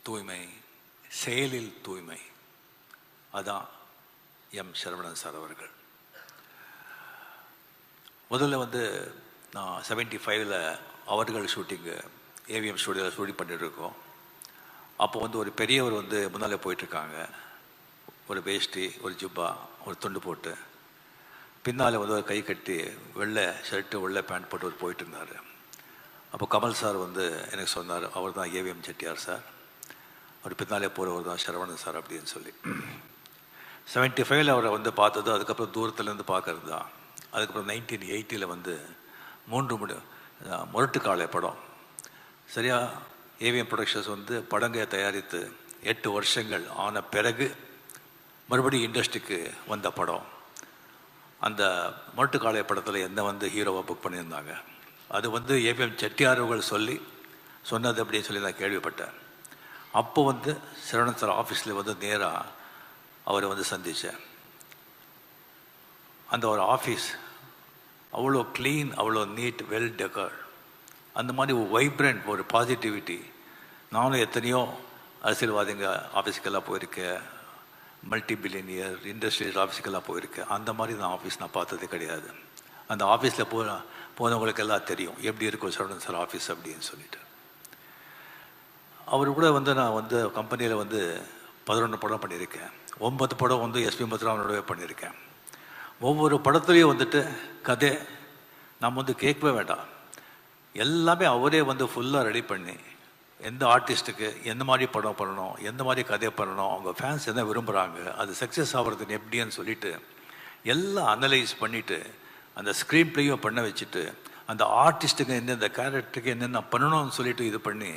தூய்மை, செயலில் தூய்மை. அதான் எம் சரவணன் சார் அவர்கள். முதல்ல வந்து நான் 75ல் அவர்கள் ஷூட்டிங்கு ஏவிஎம் ஸ்டுடியோவில் ஷூட்டிங் பண்ணிட்டுருக்கோம். அப்போ வந்து ஒரு பெரியவர் வந்து முன்னாலே போயிட்டுருக்காங்க. ஒரு வேஷ்டி, ஒரு ஜிப்பா, ஒரு துண்டு போட்டு, பின்னால் வந்து ஒரு கை கட்டி வெள்ளை ஷர்ட்டு வெள்ளை பேண்ட் போட்டு ஒரு போயிட்டு இருந்தார். அப்போ கமல் சார் வந்து எனக்கு சொன்னார், அவர் தான் ஏவிஎம் செட்டியார் சார், அவர் பின்னாலே போகிறவர் தான் சரவணன் சார் அப்படின்னு சொல்லி. 75ல் அவரை வந்து பார்த்தது, அதுக்கப்புறம் தூரத்துலேருந்து பார்க்கறது தான். அதுக்கப்புறம் 1980ல் வந்து 3 முரட்டுக்காலை படம். சரியாக ஏவிஎம் ப்ரொடக்ஷன்ஸ் வந்து படங்க தயாரித்து 8 வருஷங்கள் ஆன பிறகு மறுபடியும் இண்டஸ்ட்ரிக்கு வந்த படம். அந்த முரட்டுக்காலை படத்தில் என்ன வந்து ஹீரோவாக புக் பண்ணியிருந்தாங்க. அது வந்து ஏவிஎம் செட்டியார்கள் சொன்னது அப்படின்னு சொல்லி நான் கேள்விப்பட்டேன். அப்போ வந்து சரவணன் சார் ஆஃபீஸில் வந்து நேராக அவரை வந்து சந்தித்தேன். அந்த ஒரு ஆஃபீஸ் அவ்வளோ க்ளீன், அவ்வளோ நீட், வெல் டெக்கர்ட். அந்த மாதிரி ஒரு வைப்ரண்ட், ஒரு பாசிட்டிவிட்டி. நானும் எத்தனையோ அரசியல்வாதிங்க ஆஃபீஸுக்கெல்லாம் போயிருக்கேன், மல்டி பில்லியனியர் இண்டஸ்ட்ரியல் ஆஃபீஸுக்கெல்லாம் போயிருக்கேன். அந்த மாதிரி நான் ஆஃபீஸ் நான் பார்த்ததே கிடையாது. அந்த ஆஃபீஸில் போனவங்களுக்கு எல்லாம் தெரியும் எப்படி இருக்கும் சரவணன் சார் ஆஃபீஸ் அப்படின்னு சொல்லிட்டு. அவர் கூட வந்து நான் வந்து கம்பெனியில் வந்து 11 படம் பண்ணியிருக்கேன். 9 படம் வந்து எஸ்பி முத்துராமனோடவே பண்ணியிருக்கேன். ஒவ்வொரு படத்துலேயும் வந்துட்டு கதை நம்ம வந்து கேட்கவே வேண்டாம், எல்லாமே அவரே வந்து ஃபுல்லாக ரெடி பண்ணி எந்த ஆர்டிஸ்ட்டுக்கு எந்த மாதிரி படம் பண்ணணும், எந்த மாதிரி கதை பண்ணணும், அவங்க ஃபேன்ஸ் என்ன விரும்புகிறாங்க, அது சக்ஸஸ் ஆகிறதுன்னு எப்படின்னு சொல்லிட்டு எல்லாம் அனலைஸ் பண்ணிவிட்டு அந்த ஸ்க்ரீன் ப்ளேயும் பண்ண வச்சுட்டு அந்த ஆர்டிஸ்ட்டுக்கு எந்தெந்த கேரக்டருக்கு என்னென்ன பண்ணணும்னு சொல்லிட்டு இது பண்ணி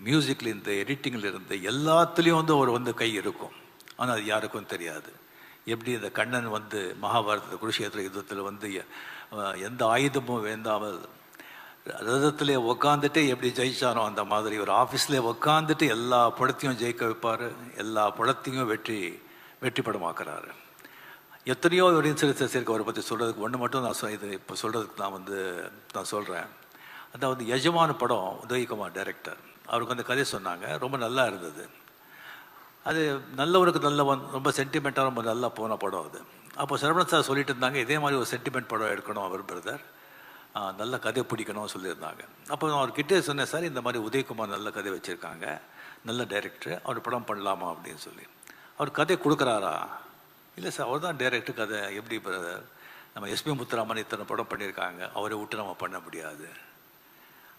மியூசிக்கில் இருந்து எடிட்டிங்கில் இருந்து எல்லாத்துலேயும் வந்து அவர் வந்து கை இருக்கும். ஆனால் அது யாருக்கும் தெரியாது. எப்படி இந்த கண்ணன் வந்து மகாபாரத குருஷேத்திர யுத்தத்தில் வந்து எந்த ஆயுதமும் வேண்டாமல் ரதத்திலே உக்காந்துட்டு எப்படி ஜெயிச்சானோ அந்த மாதிரி ஒரு ஆஃபீஸ்லேயே உக்காந்துட்டு எல்லா படத்தையும் ஜெயிக்க வைப்பார், எல்லா படத்தையும் வெற்றி படமாக்குறாரு. எத்தனையோ ஒரு இன்சிடென்ட்ஸ் இருக்குது அவரை பற்றி சொல்கிறதுக்கு. ஒன்று மட்டும் நான் இது இப்போ சொல்கிறதுக்கு நான் சொல்கிறேன். அதாவது எஜமான படம் உதயகுமார் டைரக்டர், அவருக்கு அந்த கதை சொன்னாங்க, ரொம்ப நல்லா இருந்தது. அது நல்லவருக்கு நல்லவன், ரொம்ப சென்டிமெண்ட்டாக ரொம்ப நல்லா போன படம் அது. அப்போ சரவணன் சார் சொல்லிட்டு இருந்தாங்க, இதே மாதிரி ஒரு சென்டிமெண்ட் படம் எடுக்கணும் அவர் பிரதர், நல்ல கதை பிடிக்கணும்னு சொல்லியிருந்தாங்க. அப்போ நான் அவர்கிட்டே சொன்னேன், சார் இந்த மாதிரி உதயகுமார் நல்ல கதை வச்சுருக்காங்க, நல்ல டைரக்டர், அவர் படம் பண்ணலாமா அப்படின்னு சொல்லி. அவர் கதை கொடுக்குறாரா? இல்லை சார், அவர் தான் டைரக்டர், கதை எப்படி பிரதர், நம்ம எஸ்பி முத்துராமன் இத்தனை படம் பண்ணியிருக்காங்க, அவரை விட்டு நம்ம பண்ண முடியாது,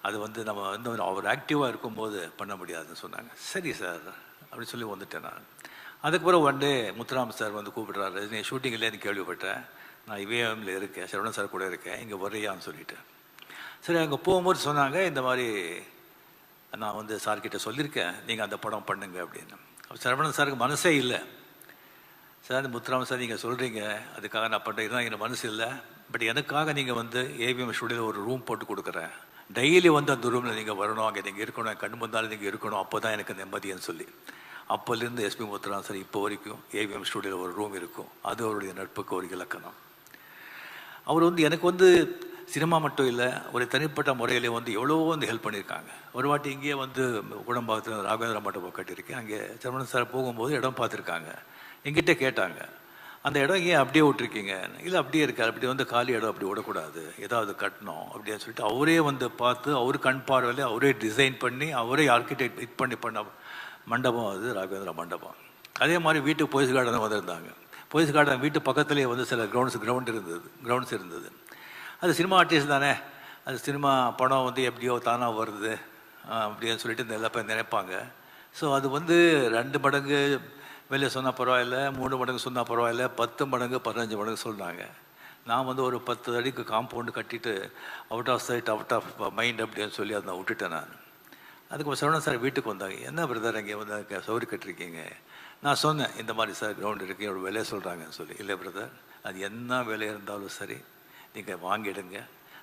அது வந்து நம்ம வந்து அவர் ஆக்டிவாக இருக்கும்போது பண்ண முடியாதுன்னு சொன்னாங்க. சரி சார் அப்படின்னு சொல்லி வந்துட்டேன் நான். அதுக்கப்புறம் ஒன் டே முத்துராமன் சார் வந்து கூப்பிடுறாரு, நீ ஷூட்டிங் இல்லைன்னு கேள்விப்பட்டேன், நான் இவேஎம்ல இருக்கேன், சரவணன் சார் கூட இருக்கேன், இங்கே வரையான்னு சொல்லிட்டு. சரி, அங்கே போகும்போது சொன்னாங்க, இந்த மாதிரி நான் வந்து சார்கிட்ட சொல்லியிருக்கேன், நீங்கள் அந்த படம் பண்ணுங்க அப்படின்னு. அப்போ சரவணன் சாருக்கு மனசே இல்லை. சார் முத்துராமன் சார் நீங்கள் சொல்கிறீங்க, அதுக்காக நான் பண்ணுறேன், இதுதான் எனக்கு மனசு இல்லை, பட் எனக்காக நீங்கள் வந்து ஏவிஎம் ஸ்டுடியோவில் ஒரு ரூம் போட்டு கொடுக்குறேன், டெய்லி வந்து அந்த ரூமில் நீங்கள் வரணும், அங்கே நீங்கள் இருக்கணும், கண் முந்தாலும் நீங்கள் இருக்கணும், அப்போ தான் எனக்கு நிம்மதின்னு சொல்லி அப்போலேருந்து எஸ்பி முத்துராமன் சார் இப்போ வரைக்கும் ஏவிஎம் ஸ்டுடியோவில் ஒரு ரூம் இருக்கும். அது அவருடைய நட்புக்கு ஒரு இலக்கணம். அவர் வந்து எனக்கு வந்து சினிமா மட்டும் இல்லை, ஒரு தனிப்பட்ட முறையிலே வந்து எவ்வளவோ வந்து ஹெல்ப் பண்ணியிருக்காங்க. ஒரு வாட்டி இங்கேயே வந்து குடம்பாக்கத்தில் ராகவேந்திர மண்டபம் கட்டியிருக்கேன், அங்கே சரவணன் சார் போகும்போது இடம் பார்த்துருக்காங்க, எங்கிட்ட கேட்டாங்க, அந்த இடம் ஏன் அப்படியே விட்டுருக்கீங்க? இல்லை அப்படியே இருக்கார், அப்படி வந்து காலி இடம் அப்படி விடக்கூடாது, ஏதாவது கட்டணும் அப்படின்னு சொல்லிட்டு அவரே வந்து பார்த்து அவர் கண் பார்வையில் அவரே டிசைன் பண்ணி அவரே ஆர்கிடெக்ட் இது பண்ண மண்டபம் அது ராகவேந்திர மண்டபம். அதே மாதிரி வீட்டுக்கு போயஸ் கார்டன் வந்திருந்தாங்க. போயஸ் கார்டன் வீட்டு பக்கத்துலேயே வந்து சில கிரவுண்ட்ஸ் இருந்தது. அது சினிமா ஆர்டிஸ்ட் தானே, அது சினிமா படம் வந்து எப்படியோ தானாக வருது அப்படின்னு சொல்லிட்டு இந்த எல்லா பேர் நினைப்பாங்க. ஸோ அது வந்து 2 மடங்கு வெளியே சொன்னால் பரவாயில்ல, 3 மடங்கு சொன்னால் பரவாயில்ல, 10 மடங்கு 15 மடங்கு சொன்னாங்க. நான் வந்து ஒரு 10 அடிக்கு காம்பவுண்டு கட்டிட்டு out of sight out of mind அப்படின்னு சொல்லி அதை நான் விட்டுட்டேன் நான். அதுக்கு சரவணன் சார் வீட்டுக்கு வந்தாங்க, என்ன பிரதர் இங்கே வந்து சவுரி கட்டிருக்கீங்க? நான் சொன்னேன், இந்த மாதிரி சார் கிரவுண்டு இருக்குது, என்னோட வேலையை சொல்கிறாங்கன்னு சொல்லி. இல்லை பிரதர், அது என்ன வேலையாக இருந்தாலும் சரி நீங்கள் வாங்கிடுங்க,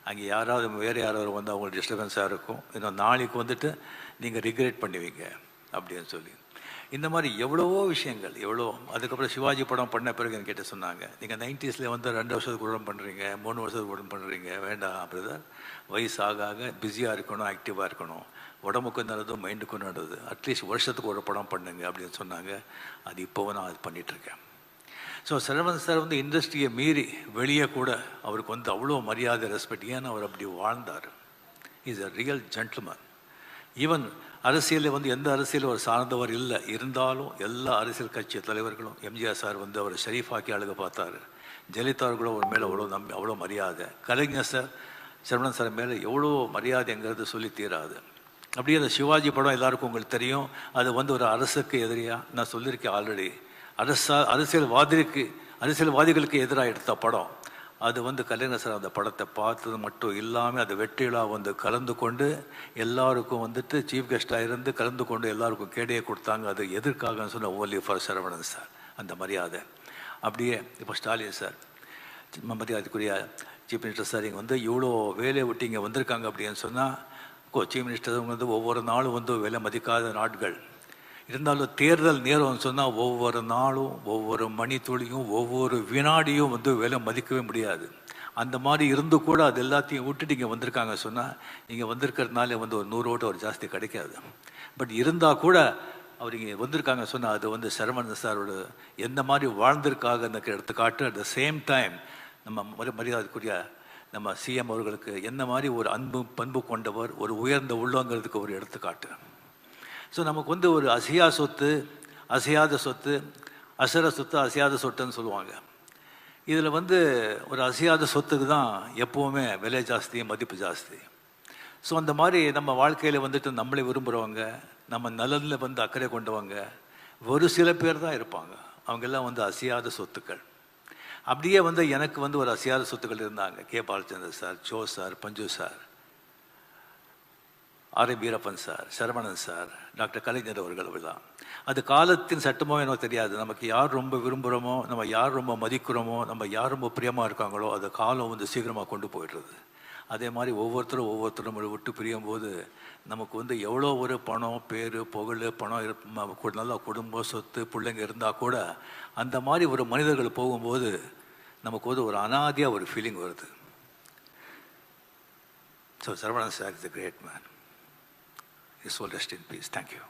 அங்கே யாராவது வேறு யாராவது வந்து அவங்களுக்கு டிஸ்டர்பன்ஸாக இருக்கும், இன்னும் நாளைக்கு வந்துட்டு நீங்கள் ரிக்ரெட் பண்ணுவீங்க அப்படின்னு சொல்லி. இந்த மாதிரி எவ்வளவோ விஷயங்கள் எவ்வளோ. அதுக்கப்புறம் சிவாஜி படம் பண்ண பிறகு என்கிட்ட சொன்னாங்க, நீங்கள் 90s வந்து 2 வருஷத்துக்கு உடம்பு பண்ணுறீங்க, 3 வருஷத்துக்கு உடம்பு பண்ணுறீங்க, வேண்டாம் பிரதர், வயசு ஆக ஆக பிஸியாக இருக்கணும், ஆக்டிவாக இருக்கணும், உடம்புக்கும் நல்லது, மைண்டுக்கும் நல்லது. அட்லீஸ்ட் வருஷத்துக்கு ஒரு படம் பண்ணுங்க அப்படின்னு சொன்னாங்க. அது இப்போவும் நான் அது பண்ணிகிட்ருக்கேன். ஸோ சரவணன் சார் வந்து இண்டஸ்ட்ரியை மீறி வெளியே கூட அவருக்கு வந்து அவ்வளோ மரியாதை, ரெஸ்பெக்ட். ஏன்னா அவர் அப்படி வாழ்ந்தார். Is a real gentleman. Even அரசியலில் வந்து எந்த அரசியலும் அவர் சார்ந்தவர் இல்லை. இருந்தாலும் எல்லா அரசியல் கட்சி தலைவர்களும் எம்ஜிஆர் சார் வந்து அவர் ஷரீஃபாக்கி அழக பார்த்தார். ஜெயலலிதா அவர்களும் அவர் மேலே அவ்வளோ மரியாதை. கலைஞர் சார் சரவணன் சார் மேலே எவ்வளோ மரியாதைங்கிறது சொல்லி தீராது. அப்படியே அந்த சிவாஜி படம் எல்லாருக்கும் உங்களுக்கு தெரியும். அது வந்து ஒரு அரசுக்கு எதிரியாக நான் சொல்லியிருக்கேன் ஆல்ரெடி. அரசியல்வாதிகளுக்கு எதிராக எடுத்த படம். அது வந்து கலைஞர் சார் அந்த படத்தை பார்த்தது மட்டும் இல்லாமல் அது வெற்றிலா வந்து கலந்து கொண்டு எல்லாருக்கும் வந்துட்டு சீஃப் கெஸ்டாக இருந்து கலந்து கொண்டு எல்லாருக்கும் கேடையை கொடுத்தாங்க. அது எதற்காகன்னு சொன்ன ஓன்லி ஃபார் சரவணன் சார். அந்த மரியாதை. அப்படியே இப்போ ஸ்டாலின் சார் மரியாதைக்குரிய சீஃப் மினிஸ்டர் சார் இங்கே வந்து இவ்வளோ வேலையை விட்டு இங்கே வந்திருக்காங்க அப்படின்னு சொன்னால், சீஃப் மினிஸ்டர் வந்து ஒவ்வொரு நாளும் வந்து விலை மதிக்காத நாட்கள் இருந்தாலும் தேர்தல் நேரம்னு சொன்னால் ஒவ்வொரு நாளும் ஒவ்வொரு மணித்துளியும் ஒவ்வொரு வினாடியும் வந்து விலை மதிக்கவே முடியாது. அந்த மாதிரி இருந்து கூட அது எல்லாத்தையும் விட்டுட்டு இங்கே வந்திருக்காங்க சொன்னால், இங்கே வந்திருக்கிறதுனால வந்து ஒரு 100 ஓட்டு ஒரு ஜாஸ்தி கிடைக்காது. பட் இருந்தால் கூட அவர் இங்கே வந்திருக்காங்க சொன்னால் அது வந்து சரவணன் சாரோட எந்த மாதிரி வாழ்ந்திருக்காங்க அந்த எடுத்துக்காட்டு. அட் த சேம் டைம் நம்ம மரியாதைக்குரிய நம்ம சிஎம் அவர்களுக்கு என்ன மாதிரி ஒரு பண்பு கொண்டவர், ஒரு உயர்ந்த உள்ளங்கிறதுக்கு ஒரு எடுத்துக்காட்டு. ஸோ நமக்கு வந்து ஒரு அசையாத சொத்து, அசர சொத்து, அசையாத சொத்துன்னு சொல்லுவாங்க. இதில் வந்து ஒரு அசையாத சொத்துக்கு தான் எப்போவுமே விலை ஜாஸ்தி, மதிப்பு ஜாஸ்தி. ஸோ அந்த மாதிரி நம்ம வாழ்க்கையில் வந்துட்டு நம்மளை விரும்புகிறவங்க, நம்ம நலனில் வந்து அக்கறை கொண்டவங்க ஒரு சில பேர் தான் இருப்பாங்க. அவங்கெல்லாம் வந்து அசையாத சொத்துக்கள். அப்படியே வந்து எனக்கு வந்து ஒரு அசையாத சொத்துக்கள் இருந்தாங்க. K Balachander sir, Jo sir, Panchu sir, R Veerappan sir, Saravanan sir, doctor Kalaignar அவர்கள். அப்படிதான் அது காலத்தின் சட்டமோ எனக்கு தெரியாது. நமக்கு யார் ரொம்ப விரும்புகிறோமோ, நம்ம யார் ரொம்ப மதிக்கிறோமோ, நம்ம யார் ரொம்ப பிரியமாக இருக்காங்களோ அது காலம் வந்து சீக்கிரமாக கொண்டு போயிடுறது. அதே மாதிரி ஒவ்வொருத்தரும் விட்டு பிரியும் போது நமக்கு வந்து எவ்வளோ ஒரு பணம், பேர், புகழ், பணம், நல்ல குடும்பம், சொத்து, பிள்ளைங்க இருந்தால் கூட அந்த மாதிரி ஒரு மனிதர்கள் போகும்போது நமக்கு வந்து ஒரு அனாதியாக ஒரு ஃபீலிங் வருது. So Saravanan sir is a great man. His soul rest in peace. Thank you.